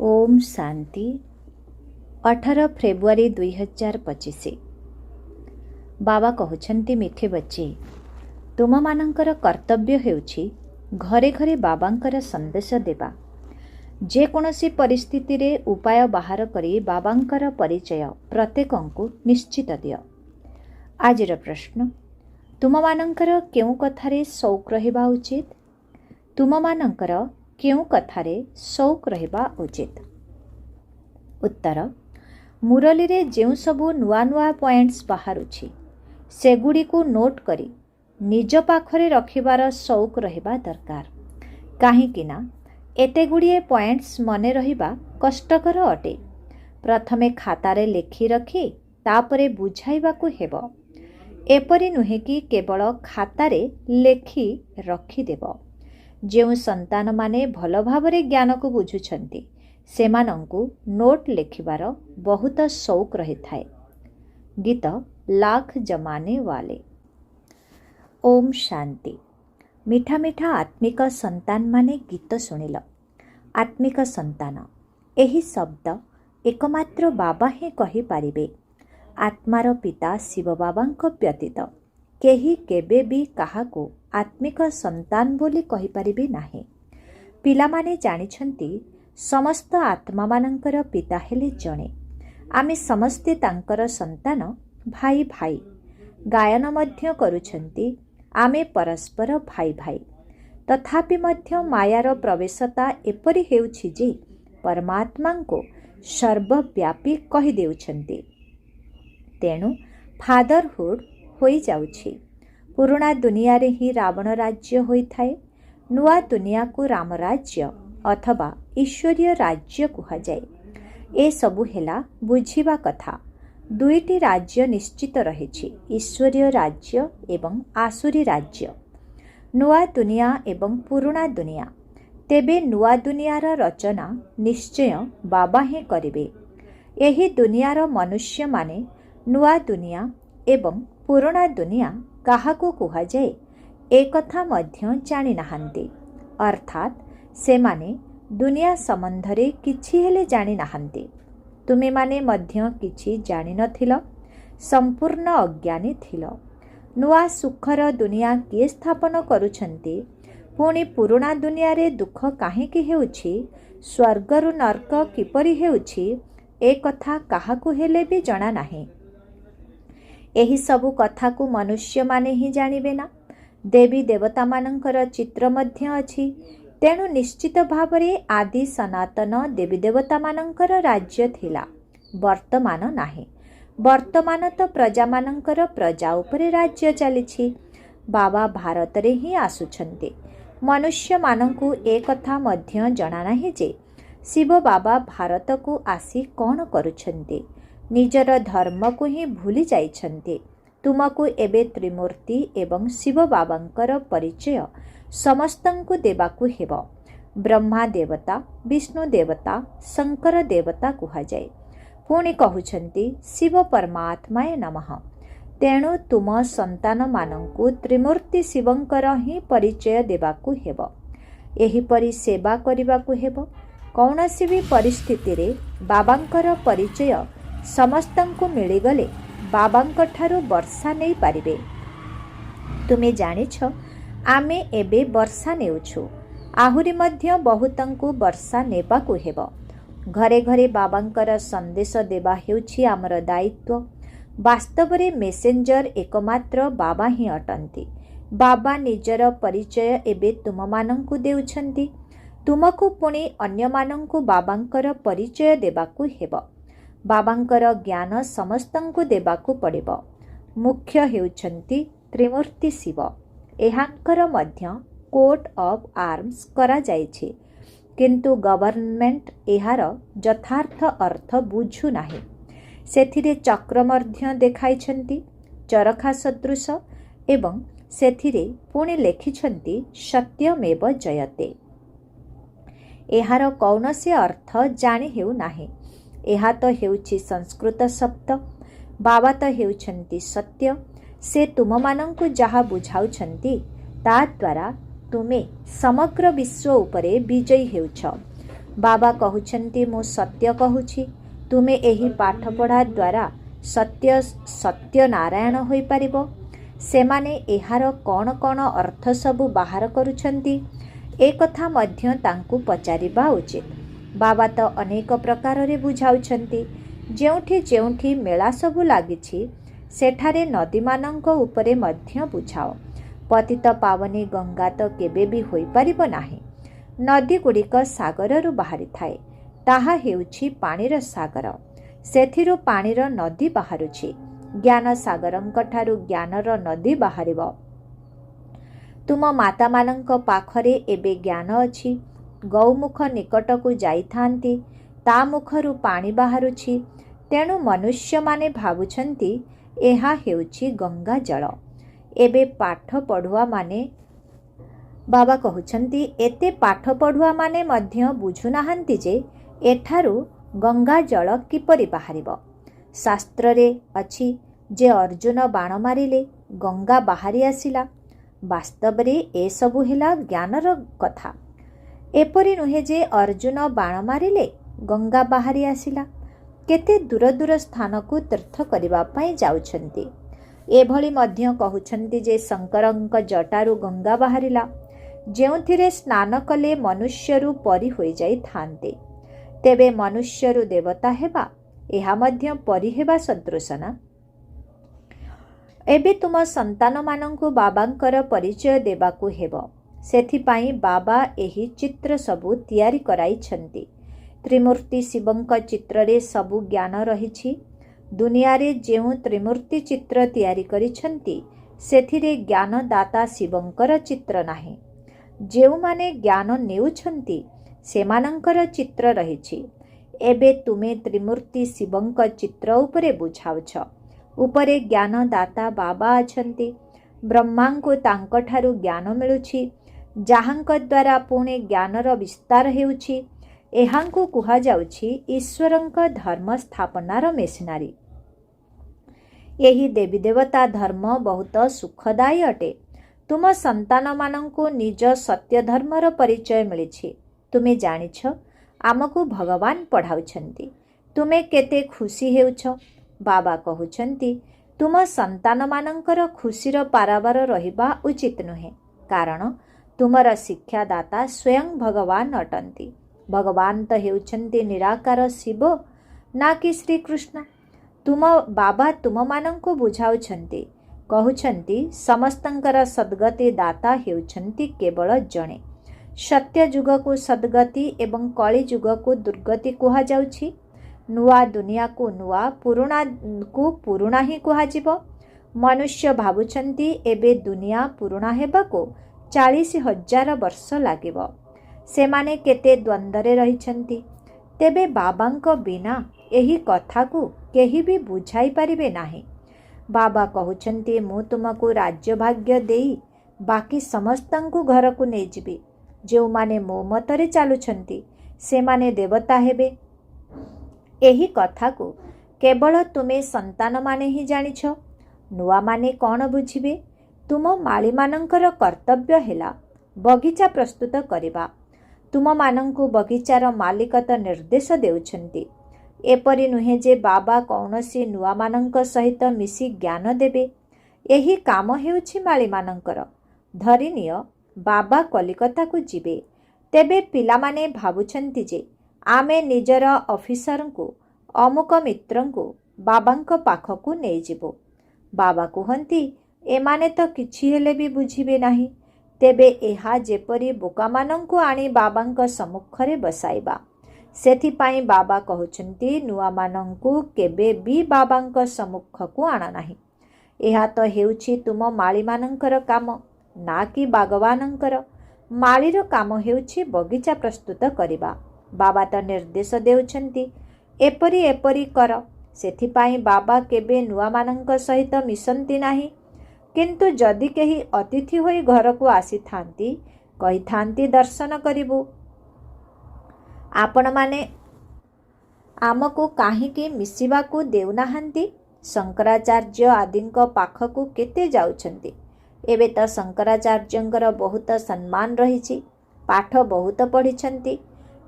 Om Shanti 18 February 2025। बाबा कहउछन्ति मिठे बच्चे, तुम मानंकर कर्तव्य हेउछि घरे घरे बाबांकर संदेश देबा। जे कोनोसी परिस्थिति रे उपाय बाहर करी बाबांकर परिचय प्रत्येकंकु निश्चित दियो। आजिर प्रश्न, तुम मानंकर केउ कथारे शौक रहिबा उचित? तुम मानंकर केउ कथारे शौक रहिबा उचित? उत्तर, मुरली रे जेउ सबु नुआ नुआ पॉइंट्स बाहरुछि सेगुडी को नोट करी निज पाखरे रखिबार शौक रहिबा दरकार। काहेकि ना एते गुड़िए पॉइंट्स मने रहिबा कष्टकर अटे। प्रथमे खातारे लेखि रखी तापरे बुझाइबाकु हेबो। एपरि नुहे कि केवल खातारे लेखि रखिदेब। जेउ संतान माने भल भावरे ज्ञान को बुझुछन्ति सेमानंकु नोट लेखिबार बहुत शौक रही थाए। गीत लाख जमाने वाले। ओम शांति। मीठा मीठा आत्मिक संतान माने गीत शुणिल। आत्मिक संतान एही शब्द एकमात्र बाबा ही कहि पारिबे। आत्मार पिता शिव बाबांक व्यतीत केही केबे भी काहाको आत्मिक संतान बोली कहि पारिबे नाही। पिलामाने जानिछन्ति समस्त आत्मा मानंकर पिता हेले जणे। आमे समस्ते तांकर संतान भाई भाई। गायन मध्य करुछन्ति आमे परस्पर भाई भाई। तथापि मध्य मायार प्रवेशता एपरि हेउछि जे परमात्मा को सर्वव्यापी कहि देउछन्ति। तेणु फादरहुड होई जाउछि। पुराणा दुनिया रे ही रावण राज्य होई थाए। नुआ दुनिया को राम राज्य अथवा ईश्वरीय राज्य कुहा जाए। ए सबु हेला बुझिबा कथा। दुईटी राज्य निश्चित रहिछि, ईश्वरीय राज्य एवं आसुरी राज्य। नुआ दुनिया एवं पुराणा दुनिया। तेबे नुआ दुनियार रचना निश्चय बाबा ही करिबे। एही दुनियार मनुष्य माने नुआ दुनिया एवं पुराणा दुनिया काहाको कुहा जाए ए कथा मध्य जानि नाहांती। अर्थात से माने दुनिया संबंधरे किछि हेले जानि नाहांती। तुमे माने मध्य किछि जानि नथिल, संपूर्ण अज्ञानी थिल। नुआ सुखर दुनिया किए स्थापन करुछन्ति? पुणी पुराणा दुनिया रे दुख काहेकि हेउछि, स्वर्गरु नरक किपरि हेउछि ए कथा काहाकु हेले भी जणा नाही। एही सबु कथा को मनुष्य माने ही जानिबे ना। देवी देवता मानंकर चित्र मध्य अछि। तेणु निश्चित भावरे आदि सनातन देवी देवता मानंकर राज्य थिला, वर्तमान नाही। वर्तमान तो प्रजा मानंकर प्रजा उपरे राज्य चलिछि। बाबा भारत रे ही आसुछन्ति। मनुष्य मानंकु ए कथा मध्य जणा नाही जे शिव बाबा भारत को आसी कौन करुछन्ति। निजर धर्म को ही भूली जाइछन्ति। तुमको एबे त्रिमूर्ति एवं शिव बाबांकर परिचय समस्तंकु देबाकु हेबो। ब्रह्मा देवता, विष्णु देवता, शंकर देवता कुहा जाए। पुणी कहउछन्ति शिव परमात्माय नमः। तेणु तुम संतान मानंकु त्रिमूर्ति शिवंकर ही परिचय देबाकु हेबो। एही परि सेवा करिबाकु हेबो। कौनसी भी परिस्थिति रे बाबांकर परिचय समस्तंकु मिलिगले बाबांक ठारू वर्षा नहीं पारिबे। तुमे जानिछ आमे एबे वर्षा नेउछु, आहुरी मध्य बहुतंकु वर्षा नेबाकु हेबो। घरे घरे बाबांकर संदेश देबा हेउछि आमर दायित्व। वास्तव रे मेसेंजर एकमात्र बाबा ही अटंती। बाबा निजर परिचय एबे तुम मानंकु देउछन्ति। तुमको पुणी अन्य मानंकु बाबांकर परिचय देबाकु हेबो। बाबांकर ज्ञान समस्तंकु देबाकु पड़िबो। मुख्य हेउछन्ति त्रिमूर्ति शिव। एहांकर मध्य कोट ऑफ आर्म्स करा जाइछि, किंतु गवर्नमेंट एहार यथार्थ अर्थ बुझु नाही। सेथिरे चक्र मध्य देखाइछन्ति, चरखा सदृश, एवं सेथिरे पुणी लेखिछन्ति सत्यमेव जयते। एहार कौनसी अर्थ जानि हेउ नाही। एहा तो हेउछि संस्कृत शब्द। बाबा तो हेउछन्ति सत्य। से तुम मानंकु जहा बुझाउछन्ति ता द्वारा तुमे समग्र विश्व उपरे विजयी हेउछ। बाबा कहउछन्ति मु सत्य कहूछि तुमे एही पाठपढ़ा द्वारा सत्य सत्यनारायण होई पारिबो। सेमाने एहार कौन कौन अर्थ सबु बाहर करुछन्ति ए कथा मध्य तांकु पचारिबा उचित। बाबा तो अनेक प्रकार रे बुझाउछन्ति। जेउठी जेउठी मेला सबु लागिछि सेठारे नदी मानंक उपरे मध्य बुझाओ। पतित पावनी गंगा तो केबे भी होई पारिबो नाही। नदी गुड़िक सागररु बाहरी थाए, ताहा हेउछि पाणीर सागर। सेथिरु पाणीर नदी बाहरुछि। ज्ञान सागरंक ठारु ज्ञानर नदी बाहरिबो। तुम माता मानंक पाखरे एबे ज्ञान अछि। गौमुख निकटकु जाइथांती, ता मुखरु पाणी बाहरुछि। तेणु मनुष्य माने भाबुछन्ति एहा हेउछि गंगा जल। एबे पाठ पढ़ुआ माने बाबा कहउछन्ति एते पाठ पढ़ुआ माने मध्य बुझुनाहांती जे एठारु गंगा जल किपरि बाहरिबो। शास्त्र रे अछि जे अर्जुन बाण मारिले गंगा बाहरी आसिला। वास्तव रे ए सबु हेला ज्ञानर कथा। एपरि नुहे जे अर्जुन बाण मारिले गंगा बाहरी आसिला। केते दूर दूर स्थान को तीर्थ करिबा पई जाउछन्ति। एभली मध्य कहउछन्ति जे शंकरंक जटारु गंगा बाहरिला, जेउथिरे स्नान कले मनुष्यरु परि होई जाई थान्ते। तेबे मनुष्यरु देवता हेबा एहा मध्य परि हेबा सदृश ना। एबे तुम संतान मानंकु बाबांकर परिचय देबाकु हेबो। सेथिपाई बाबा एही चित्र सबु तियारी कराइछन्ति। त्रिमूर्ति शिवंक चित्र रे सबु ज्ञान रहिछि। दुनिया रे जेउ त्रिमूर्ति चित्र तियारी करिछन्ति सेथिरे ज्ञान दाता शिवंकर चित्र नाही। जेउ माने ज्ञान नेउछन्ति सेमानंकर चित्र रहिछि। एबे तुमे त्रिमूर्ति शिवंक चित्र उपरे बुझाउछ। उपरे ज्ञान दाता बाबा अछन्ति। ब्रह्मांको तांक ठारु ज्ञान मिलुछि, जाहांक द्वारा पुणे ज्ञानर विस्तार हेउछि। एहांकु कुहा जाउछि ईश्वरंक धर्म स्थापनार मेसिनारी। एही देवी देवता धर्म बहुत सुखदायी अटे। तुम संतान मानंकु निज सत्य धर्मर परिचय मिलिछि। तुमे जानिछ आमकु भगवान पढ़ाउछन्ति। तुमे केते खुशी हेउछ। बाबा कहउछन्ति तुम संतान मानंकर खुशीर पारावार रहिबा उचित नुहे, कारण तुमर शिक्षादाता स्वयं भगवान अटंती। भगवान तो हेउछन्ति निराकार शिव, ना कि श्री कृष्ण। तुम बाबा तुम मानंकु बुझाउछन्ति। कहउछन्ति समस्तंकर सद्गति दाता हेउछन्ति केवल जणे। सत्य जुग को सद्गति एवं कली जुग को दुर्गति कुहा जाउछि। नुआ दुनिया को नुआ, पुरुणा को पुरुणा ही कुहाजिब। मनुष्य भाबुछन्ति एबे दुनिया पुरुणा हेबाको 40,000 वर्ष लागिब। सेमाने केते द्वंद्वरे रहिछन्ति। तेबे बाबांक बिना एही कथा को केही भी बुझाई पारिबे नाही। बाबा कहउछन्ति मु तुमको राज्य भाग्य देई बाकी समस्तंकु घर को नै जिबि। जो माने मो मतरे चालुछन्ति सेमाने देवता हेबे। एही कथा को केवल तुमे संतान माने ही जानिछ। नुआ माने कौन बुझिबे। तुम माली मानंकर कर्तव्य हेला बगीचा प्रस्तुत करिबा। तुम मानंकु बगीचार मालिक तो निर्देश देउछन्ति। एपरि नुहे जे बाबा कौनसी नुआ मानंक सहित मिसी ज्ञान देबे। एही काम हेउछि माली मानंकर। धरिनिय बाबा कलिकता को जिबे। तेबे पिला माने भाबुछन्ति जे आमे निजर ऑफिसर को अमुक मित्र को बाबांक पाखकु नै जिबो। बाबा कहन्ति एमाने तो किछि हेले भी बुझिबे नाही। तेबे एहा जेपरि बोका मानंकु आनी बाबांक सम्मुखरे बसाइबा। सेथिपाई बाबा कहउछन्ति नुआ मानंकु केबे भी बाबांक सम्मुखकु आना नाही। एहा तो हेउछि तुम माली मानंकर काम, ना कि बागवानंकर। मालीर काम हेउछि बगीचा प्रस्तुत करिबा। बाबा तो निर्देश देउछन्ति एपरि एपरि कर। सेथिपाई बाबा केबे नुआ मानंक सहित मिसन्ति नाही। किंतु जदि केही अतिथि होई घर को आसी थांती कही थांती दर्शन करिबु। आपण माने आमको काहीकि मिसिबाकु देउनाहांती। शंकराचार्य आदिंक पाखकु केते जाउछन्ति। एबे तो शंकराचार्यंकर बहुत सम्मान रहिछि। पाठ बहुत पढ़िछन्ति।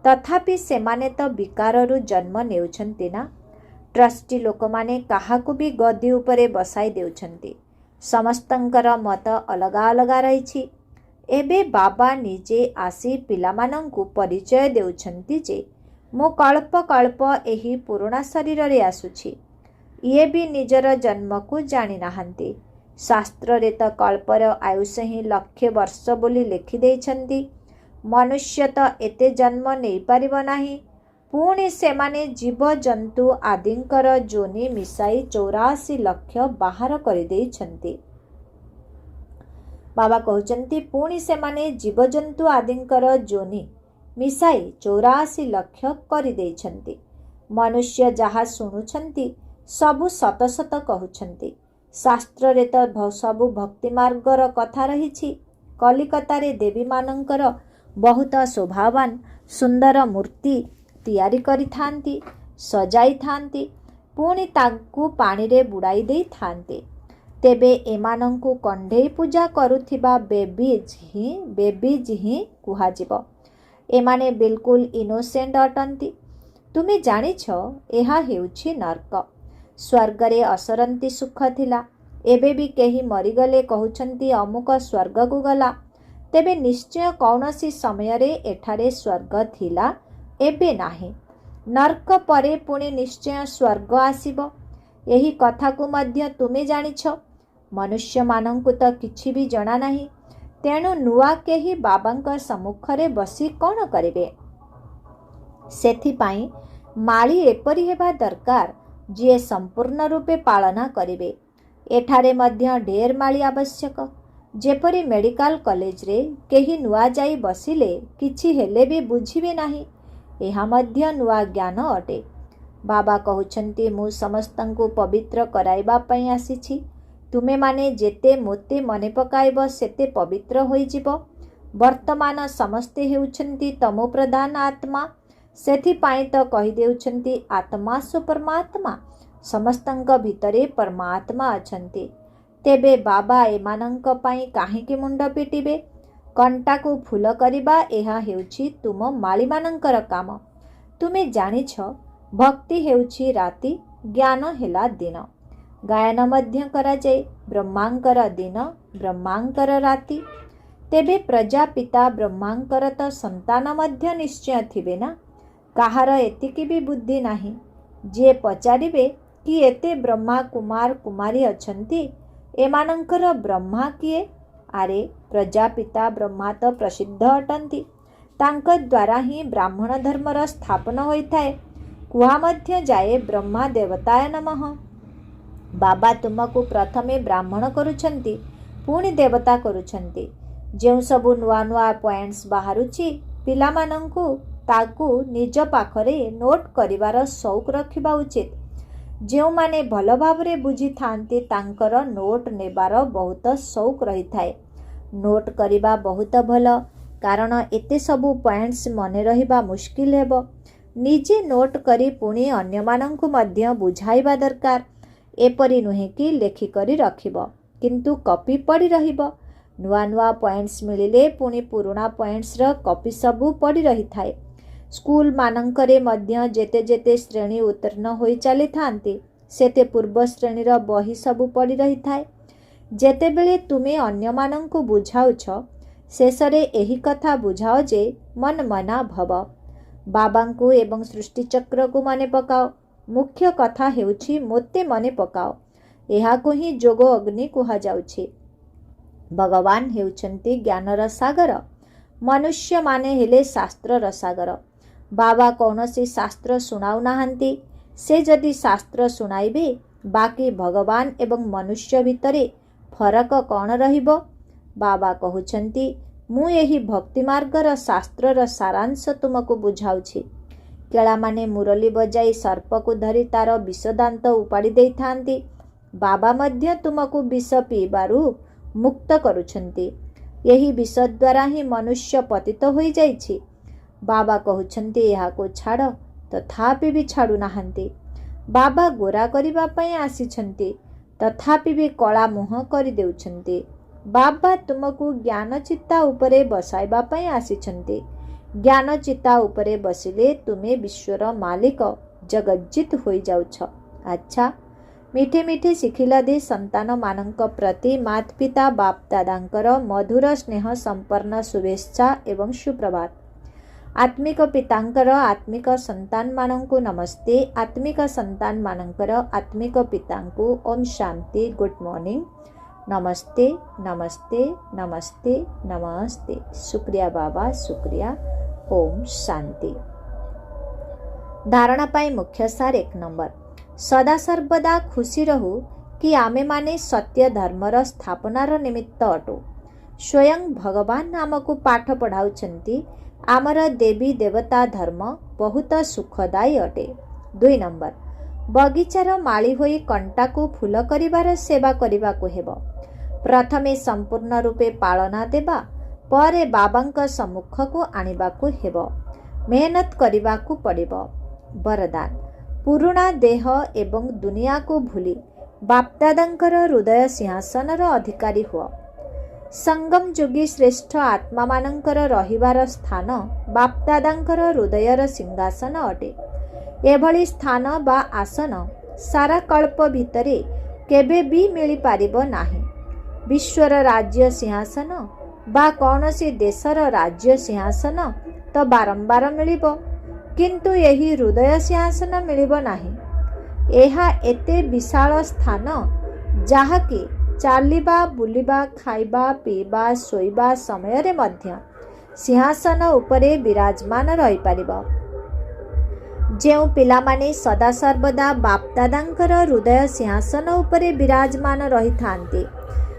तथापि सेमाने तो विकारु जन्म नेउछन्ति ना। ट्रस्टी लोक माने काहाकु भी गद्दी उपरे बसाई देउछन्ति। समस्तंकर मत अलगा अलगा रहिछि। एबे बाबा निजे आसी पिलामानंकु परिचय देउछन्ति जे मो कल्प कल्प एही पुराणा शरीर रे आसुछि। ये भी निजर जन्म को जानी नाहंती। शास्त्र रे तो कल्पर आयुष ही लक्ष्य वर्ष बोली लिखि देइछन्ति। मनुष्य तो एते जन्म नहीं पारिब नाही। पुणी सेमाने जीव जंतु आदिंकर जोनि मिसाई 84 लाख बाहर कर देइछन्ति। बाबा कहउछन्ति पुणी सेमाने जीव जंतु आदिंकर जोनि मिसाई 84 लाख कर देइछन्ति। मनुष्य जहा सुनुछन्ति सबु सत सत कहउछन्ति। शास्त्र रे तो सबु भक्ति मार्गर कथा रहिछि। कलिकता रे देवी मानंकर बहुत शोभावान सुंदर मूर्ति तैयारी करि थांती, सजाई थांती, पुणी तांकु पानी रे बुड़ाई देई थांते। तेबे एमानंकु कंढेई पूजा करुथिबा बेबीज ही कुहाजिबो। एमाने बिल्कुल इनोसेंट अटंती। तुमे जानिछ एहा हेउछि नर्क। स्वर्ग रे असरंती सुख थिला। एबे भी केही मरिगले कहउछन्ति अमुक स्वर्ग को गला। तेबे निश्चय कौनसी समय रे एठारे स्वर्ग थिला, एबे नाही। नर्क परे पुणी निश्चय स्वर्ग आसीबो। एही कथा को मध्य तुमे जानिछ। मनुष्य मानंकु तो किछि भी जणा नाही। तेणु नुआ केही बाबांक सम्मुखरे बसी कौन करिवे। सेथिपाई माली एपरि हेबा दरकार जे संपूर्ण रूपे पालना करिवे। एठारे मध्य ढेर माली आवश्यक। जेपरि मेडिकल कॉलेज रे केही नुआ जाई बसिले किछि हेले भी बुझिबे नाही। एहा मध्य नुआ ज्ञान अटे। बाबा कहउछन्ति मु समस्तंकु पवित्र कराइबा पई आसीछि। तुमे माने जेते मोते मने पकाइब सेते पवित्र होई जिवो। वर्तमान समस्ते हेउछन्ति तमो प्रधान आत्मा। सेथिपाई तो कहि देउछन्ति आत्मा सु परमात्मा। समस्तंक भितरे परमात्मा अछन्ति। तेबे बाबा एमानंक पाई काहेकि मुंड पिटिबे। कंटा को फूल करिबा एहा हेउछि तुम माली मानंकर काम। तुमे जानिछ भक्ति हेउछि राति, ज्ञान हेला दिन। गायन मध्य करा जाए ब्रह्मांकर दिन, ब्रह्मांकर राति। तेबे प्रजापिता ब्रह्मांकर तो संतान मध्य निश्चय थिबे ना। काहार एतिकी भी बुद्धि नाही। जे पचारिबे कि एते ब्रह्मा कुमार कुमारी अछन्ति, एमानंकर ब्रह्मा किए? आरे प्रजापिता ब्रह्मा तो प्रसिद्ध अटंती। तांक द्वारा ही ब्राह्मण धर्मर स्थापन होइथाए। कुहा मध्य जाए ब्रह्मा देवताय नमः। बाबा तुमको प्रथमे ब्राह्मण करुछन्ति, पुणी देवता करुछन्ति। जेउ सबु नुआ नुआ पॉइंट्स बाहरुछि पिलामानंकु ताकु निज पाखरे नोट करिवार शौक रखिबा उचित। जेउ माने भल भावरे बुझी थांती तांकर नोट नेबार बहुत शौक रही थाए। नोट करिबा बहुत भल, कारण एते सबु पॉइंट्स मने रहिबा मुश्किल हेबो। निजे नोट करी पुणी अन्यमानंकु मध्य बुझाइबा दरकार। एपरि नुहे कि लेखिकरी रखिबो किंतु कॉपी पड़ी रहिबो। नुआ नुआ पॉइंट्स मिलिले पुणी पुराना पॉइंट्स र कॉपी सबु पड़ी रही थाए। स्कूल मानंकरे मध्य जेते जेते श्रेणी उत्तीर्ण होई चली थांती सेते पूर्व श्रेणीर बही सबु पड़ी रही थाए। जेतेबेले तुमे अन्यमानंकु बुझाउछ शेषरे एही कथा बुझाओ जे मन मना भव। बाबांकु एवं सृष्टि चक्र को मने पकाओ। मुख्य कथा हेउछि मोते मने पकाओ। एहाकु ही जोग अग्नि कुहा जाउछि। भगवान हेउछन्ति ज्ञानर सागर, मनुष्य माने हेले शास्त्रर सागर। बाबा कौनसी शास्त्र सुनाउ नाहंती। से जदि शास्त्र सुनाइबे बाकी भगवान एवं मनुष्य भितरे फरक कौन रहिबो। बाबा कहउछन्ति मु एही भक्ति मार्गर शास्त्रर सारांश तुमको बुझाउछि। केला माने मुरली बजाई सर्प को धरी तार विषदांत उपाड़ी देई थांती। बाबा मध्य तुमको विष पीबारु मुक्त करुछन्ति। यही विष द्वारा ही मनुष्य पतित होई जाइछि। बाबा कहउछन्ति एहाको छाड़, तथापि भी छाड़ू नाहंती। बाबा गोरा करिबा पई आसीछन्ति, तथापि भी कला मुह करि देउछन्ति। बाबा तुमको ज्ञान चित्ता उपरे बसाइबा पई आसीछन्ति, ज्ञान चिता उपरे बसिले तुमे विश्वर मालिक जगज्जित होई जाउछ। अच्छा, मिठे मिठे शिखिला दे संतान मानक प्रति मात पिता बाप दादांकर मधुर स्नेह संपन्न शुभेच्छा एवं सुप्रभात। आत्मिक पितांकर आत्मिक संतान मानंकु नमस्ते। आत्मिक संतान मानंकर आत्मिक पितांकु ओम शांति, गुड मॉर्निंग, नमस्ते नमस्ते नमस्ते नमस्ते। शुक्रिया बाबा, शुक्रिया। ओम शांति। धारणा पाई मुख्य सार 1 नंबर, सदा सर्वदा खुशी रहू कि आमे माने सत्य धर्मर स्थापनार निमित्त अटू। स्वयं भगवान आमको पाठ पढ़ाउछंती। आमर देवी देवता धर्म बहुत सुखदायी अटे। 2 नंबर, बगीचार माली होई कंटा को फूल करिवार सेवा करिवाकु हेबो। प्रथमे संपूर्ण रूपे पालना देबा परे बाबांक सम्मुख को आनिबाकु हेबो। मेहनत करिबाकु पड़िबो। वरदान, पुरुणा देह एवं दुनिया को भूली बापदादांकर हृदय सिंहासनर अधिकारी हुआ। संगम जोगी श्रेष्ठ आत्मा मानंकर रहिबार स्थान बापदादांकर हृदयर सिंहासन अटे। एभली स्थान बा आसन सारा कल्प भितरे केबे भी मिली पारिबो नाही। विश्वर राज्य सिंहासन बा कौनसी देशर राज्य सिंहासन तो बारंबार मिलिबो, किंतु यही हृदय सिंहासन मिलिबो नाही। एहा एते विशाल स्थान जाहाकि चालिबा, बुलिबा, खाइबा, पीबा, सोइबा समय रे मध्य सिंहासन उपरे विराजमान रही पारिबो। जेउ पिलामाने सदा सर्वदा बापदादांकर हृदय सिंहासन उपरे विराजमान रही थांती,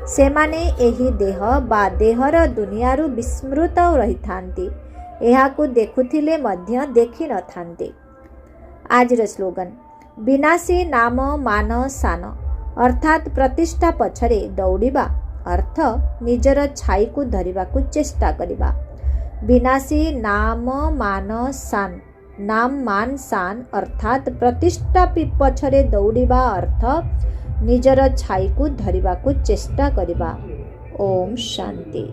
सेमाने एही देह बा देहर दुनियारू विस्मृत रही थांती। एहाकु देखुथिले मध्य देखि न थांती। आजर स्लोगन, विनाशी नाम मान सान अर्थात प्रतिष्ठा पछरे दौड़िबा अर्थ निजर छाई को धरिबाकु चेष्टा करिबा। विनाशी नाम मान सान, नाम मान सान अर्थात प्रतिष्ठा पछरे दौड़िबा अर्थ निजर छाई को धरिबाकु चेष्टा करिबा। ओम शांति।